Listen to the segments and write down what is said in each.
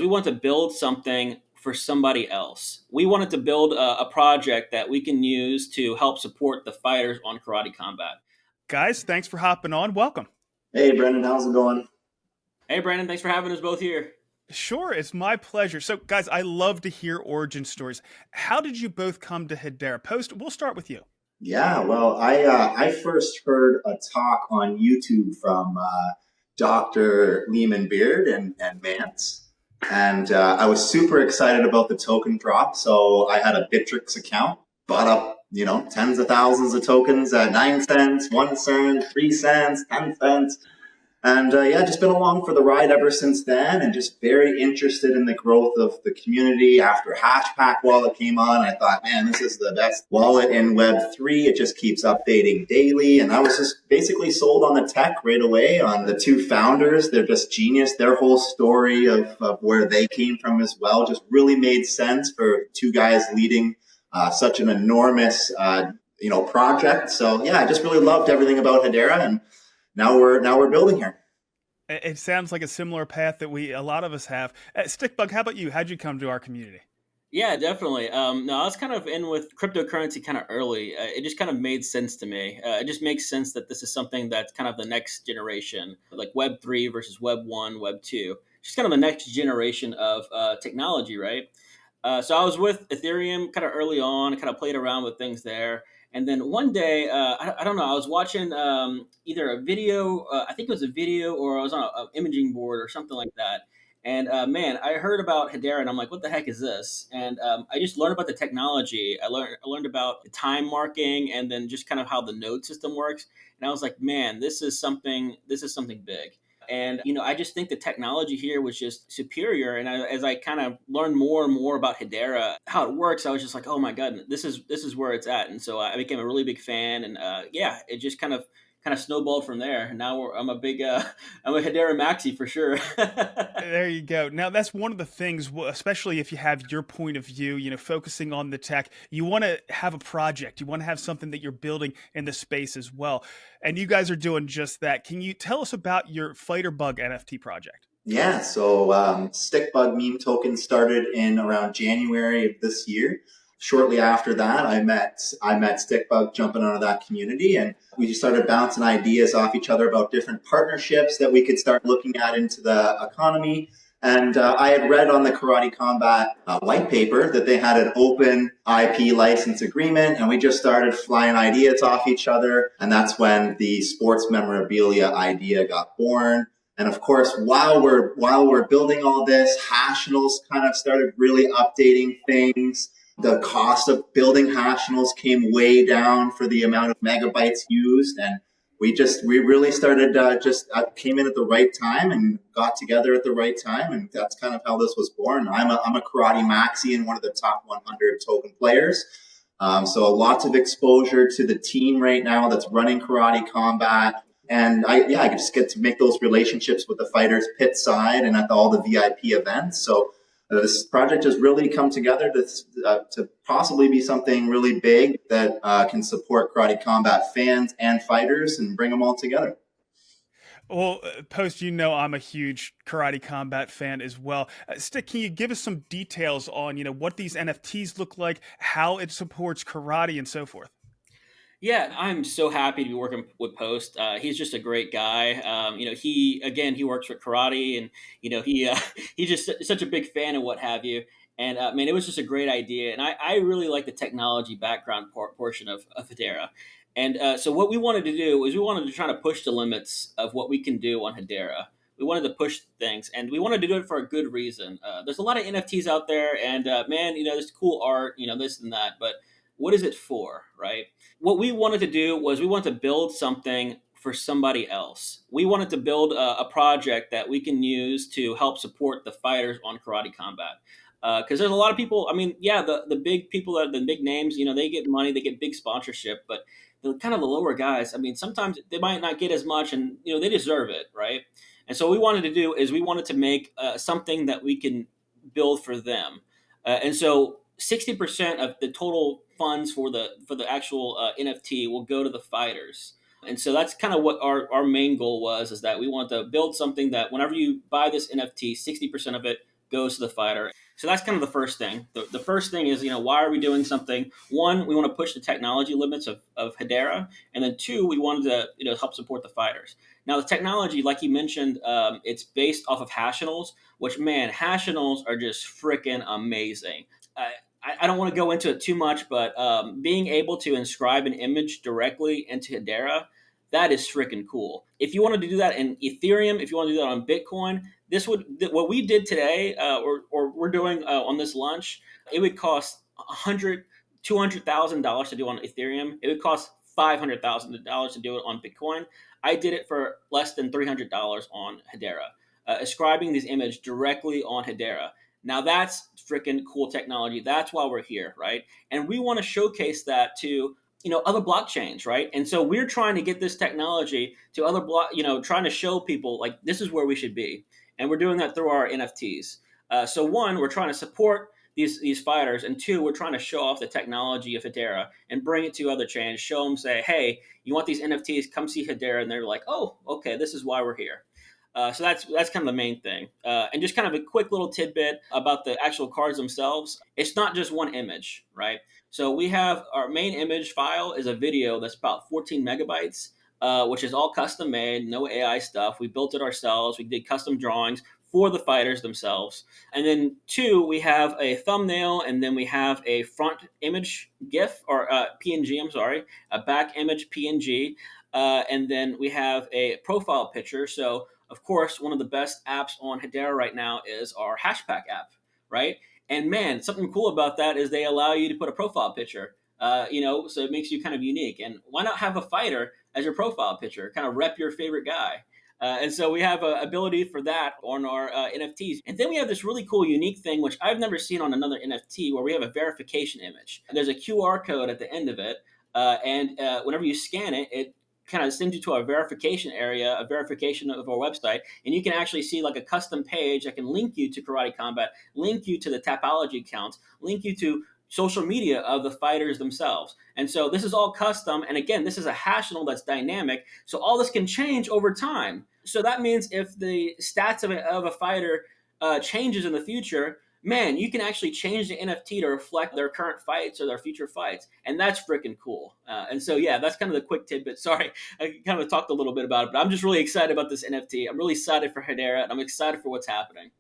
We want to build something for somebody else. We wanted to build a project that we can use to help support the fighters on karate combat. Guys, thanks for hopping on. Welcome. Hey, Brendan, how's it going? Hey, Brandon, thanks for having us both here. Sure, it's my pleasure. So, guys, I love to hear origin stories. How did you both come to Hedera? Post, we'll start with you. Yeah, well, I first heard a talk on YouTube from Dr. Lehman Beard and Mance, and I was super excited about the token drop. So I had a Bittrex account, bought up tens of thousands of tokens at 9 cents, 1 cent, 3 cents, 10 cents. And yeah, just been along for the ride ever since then, and just very interested in the growth of the community. After Hashpack wallet came on, I thought, man, this is the best wallet in Web3. It just keeps updating daily. And I was just basically sold on the tech right away, on the two founders. They're just genius. Their whole story of where they came from as well just really made sense for two guys leading such an enormous project. So yeah, I just really loved everything about Hedera, and now we're building here. It sounds like a similar path that a lot of us have. Stickbug, how about you? How'd you come to our community? Yeah, definitely. No, I was kind of in with cryptocurrency kind of early. It just kind of made sense to me. It just makes sense that this is something that's kind of the next generation, like Web 3 versus Web 1, Web 2. Just kind of the next generation of technology, right? So I was with Ethereum kind of early on, kind of played around with things there. And then one day, I don't know, I was watching either a video, I think it was a video, or I was on an imaging board or something like that. And man, I heard about Hedera, and I'm like, what the heck is this? And I just learned about the technology. I learned about the time marking, and then just kind of how the node system works. And I was like, man, this is something big. And I just think the technology here was just superior. And as I kind of learned more and more about Hedera, how it works, I was just like, oh my god, this is where it's at. And so I became a really big fan. And yeah, it just kind of snowballed from there. And now I'm a big I'm a Hedera maxi for sure. There you go. Now, that's one of the things, especially if you have your point of view, focusing on the tech, you want to have a project. You want to have something that you're building in the space as well. And you guys are doing just that. Can you tell us about your Fighterbug NFT project? Yeah, so Stickbug meme token started in around January of this year. Shortly after that, I met Stickbug jumping out of that community, and we just started bouncing ideas off each other about different partnerships that we could start looking at into the economy. And I had read on the Karate Combat white paper that they had an open IP license agreement, and we just started flying ideas off each other. And that's when the sports memorabilia idea got born. And of course, while we're building all this, Hashnals kind of started really updating things. The cost of building Hashnals came way down for the amount of megabytes used, and we really started came in at the right time and got together at the right time, and that's kind of how this was born. I'm a karate maxi and one of the top 100 token players. So lots of exposure to the team right now that's running Karate Combat. And I just get to make those relationships with the fighters pit side and at all the VIP events. So this project has really come together to possibly be something really big that can support Karate Combat fans and fighters and bring them all together. Well, Post, I'm a huge Karate Combat fan as well. Stick, can you give us some details on, what these NFTs look like, how it supports karate, and so forth? Yeah, I'm so happy to be working with Post. He's just a great guy. He works with karate, and he's just such a big fan and what have you. And man, it was just a great idea, and I really like the technology background portion of Hedera. And so what we wanted to do is we wanted to try to push the limits of what we can do on Hedera. We wanted to push things, and we wanted to do it for a good reason. There's a lot of NFTs out there, and man, there's cool art, this and that, but what is it for, right? What we wanted to do was we wanted to build something for somebody else. We wanted to build a project that we can use to help support the fighters on karate combat. Because there's a lot of people. I mean, yeah, the big people, the big names, they get money, they get big sponsorship, but the kind of the lower guys, I mean, sometimes they might not get as much, and they deserve it, right? And so what we wanted to do is we wanted to make something that we can build for them, and so 60% of the total funds for the actual NFT will go to the fighters. And so that's kind of what our main goal was, is that we want to build something that whenever you buy this NFT, 60% of it goes to the fighter. So that's kind of the first thing. The first thing is, why are we doing something? One, we want to push the technology limits of Hedera. And then two, we wanted to, help support the fighters. Now, the technology, like you mentioned, it's based off of Hashinals, which, man, Hashinals are just freaking amazing. I don't want to go into it too much, but being able to inscribe an image directly into Hedera, that is freaking cool. If you wanted to do that in Ethereum, if you want to do that on Bitcoin, what we did today, or we're doing on this launch, it would cost $200,000 to do on Ethereum. It would cost $500,000 to do it on Bitcoin. I did it for less than $300 on Hedera, ascribing these images directly on Hedera. Now that's freaking cool technology. That's why we're here, right? And we want to showcase that to other blockchains, right? And so we're trying to get this technology to other trying to show people like this is where we should be, and we're doing that through our NFTs. So one, we're trying to support these fighters, and two, we're trying to show off the technology of Hedera and bring it to other chains. Show them, say, hey, you want these NFTs? Come see Hedera, and they're like, oh, okay, this is why we're here. So that's kind of the main thing. And just kind of a quick little tidbit about the actual cards themselves. It's not just one image, right? So we have our main image file is a video that's about 14 megabytes, which is all custom made, no AI stuff. We built it ourselves. We did custom drawings for the fighters themselves. And then two, we have a thumbnail, and then we have a front image GIF or PNG, I'm sorry, a back image PNG. And then we have a profile picture. So of course, one of the best apps on Hedera right now is our Hashpack app, right? And man, something cool about that is they allow you to put a profile picture, so it makes you kind of unique. And why not have a fighter as your profile picture, kind of rep your favorite guy? And so we have an ability for that on our NFTs. And then we have this really cool, unique thing, which I've never seen on another NFT, where we have a verification image. There's a QR code at the end of it. And whenever you scan it, it kind of sends you to a verification area, a verification of our website, and you can actually see like a custom page that can link you to Karate Combat, link you to the Tapology accounts, link you to social media of the fighters themselves. And so this is all custom. And again, this is a Hashinal that's dynamic. So all this can change over time. So that means if the stats of a fighter changes in the future, man, you can actually change the NFT to reflect their current fights or their future fights. And that's freaking cool. And so, yeah, that's kind of the quick tidbit. Sorry, I kind of talked a little bit about it, but I'm just really excited about this NFT. I'm really excited for Hedera, and I'm excited for what's happening.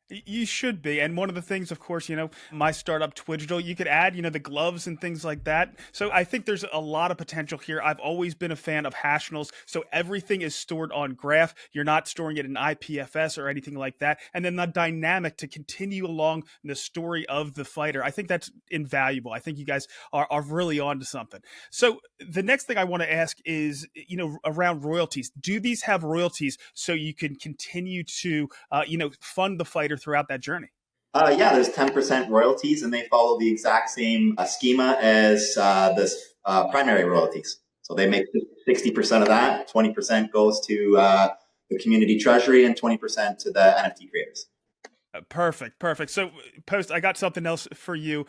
You should be. And one of the things, of course, my startup Twidgedal, you could add, the gloves and things like that. So I think there's a lot of potential here. I've always been a fan of Hashinals. So everything is stored on Graph. You're not storing it in IPFS or anything like that. And then the dynamic to continue along the story of the fighter. I think that's invaluable. I think you guys are really on to something. So the next thing I want to ask is, around royalties. Do these have royalties so you can continue to, fund the fighter throughout that journey? Yeah, there's 10% royalties, and they follow the exact same schema as this primary royalties. So they make 60% of that, 20% goes to the community treasury, and 20% to the NFT creators. Perfect. So, Post, I got something else for you.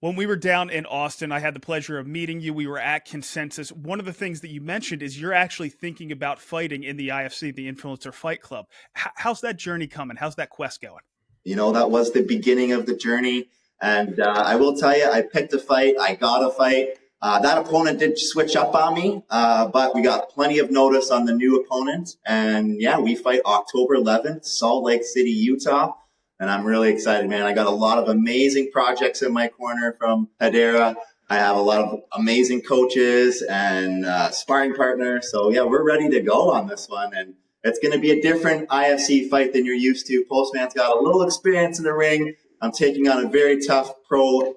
When we were down in Austin, I had the pleasure of meeting you. We were at Consensus. One of the things that you mentioned is you're actually thinking about fighting in the IFC, the Influencer Fight Club. How's that journey coming? How's that quest going? That was the beginning of the journey. And I will tell you, I picked a fight. I got a fight. That opponent did switch up on me, but we got plenty of notice on the new opponent. And yeah, we fight October 11th, Salt Lake City, Utah. And I'm really excited, man. I got a lot of amazing projects in my corner from Hedera. I have a lot of amazing coaches and sparring partners. So yeah, we're ready to go on this one. And it's going to be a different IFC fight than you're used to. Postman's got a little experience in the ring. I'm taking on a very tough pro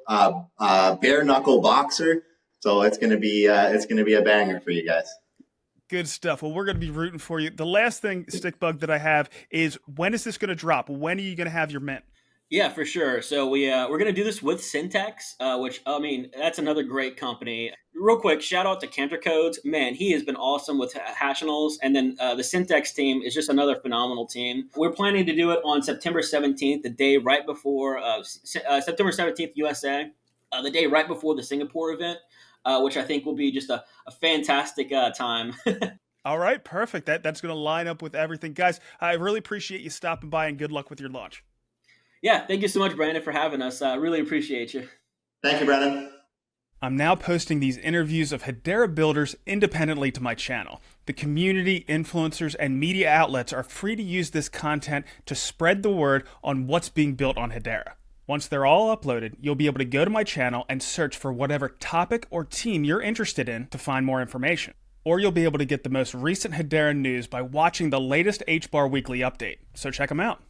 bare knuckle boxer. So it's going to be a banger for you guys. Good stuff. Well, we're going to be rooting for you. The last thing, Stickbug, that I have is, when is this going to drop? When are you going to have your mint? Yeah, for sure. So we're going to do this with Syntax, which, I mean, that's another great company. Real quick, shout out to Cantor Codes. Man, he has been awesome with Hashinals. And then the Syntax team is just another phenomenal team. We're planning to do it on September 17th, the day right before September 17th, USA, the day right before the Singapore event, which I think will be just a fantastic time. All right, perfect. That's going to line up with everything. Guys, I really appreciate you stopping by, and good luck with your launch. Yeah, thank you so much, Brandon, for having us. Really appreciate you. Thank you, Brendan. I'm now posting these interviews of Hedera builders independently to my channel. The community, influencers, and media outlets are free to use this content to spread the word on what's being built on Hedera. Once they're all uploaded, you'll be able to go to my channel and search for whatever topic or team you're interested in to find more information. Or you'll be able to get the most recent Hedera news by watching the latest HBAR Weekly update. So check them out.